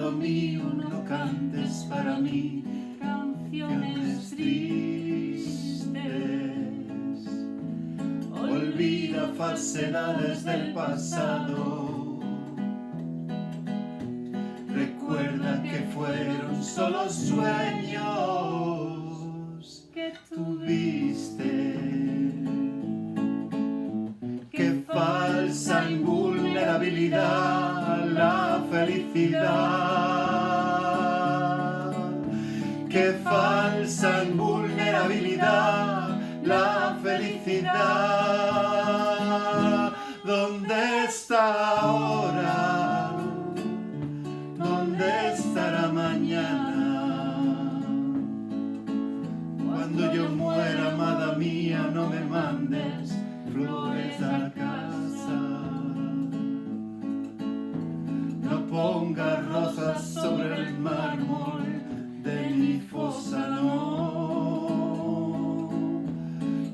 cielo mío, no cantes para mí canciones tristes. Olvida falsedades del pasado. Recuerda que fueron solo sueños que tuviste. Qué falsa invulnerabilidad la felicidad. Qué falsa invulnerabilidad la felicidad. ¿Dónde está ahora? ¿Dónde estará mañana? Cuando yo muera, amada mía, no me mandes flores a casa. No pongas rosas sobre el mármol de mi fosa, no.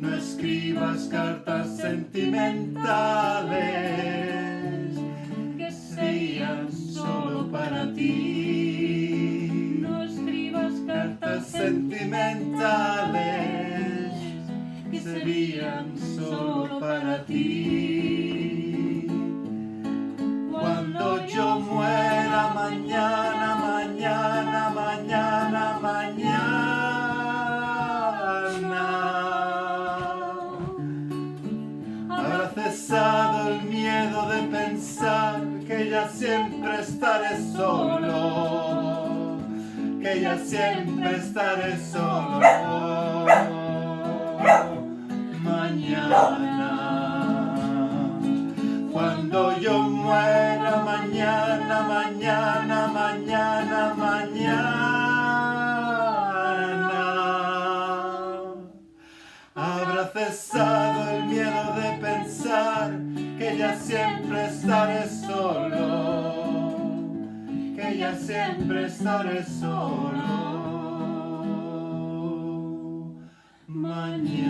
No escribas cartas sentimentales que serían solo para ti. No escribas cartas sentimentales que serían solo para ti. Cuando yo muera mañana, mañana, mañana, mañana, habrá cesado el miedo de pensar que ya siempre estaré solo, que ya siempre estaré solo. Mañana, cuando yo muera mañana, mañana, mañana, mañana, habrá cesado el miedo de pensar que ya siempre estaré solo, que ya siempre estaré solo. Mañana.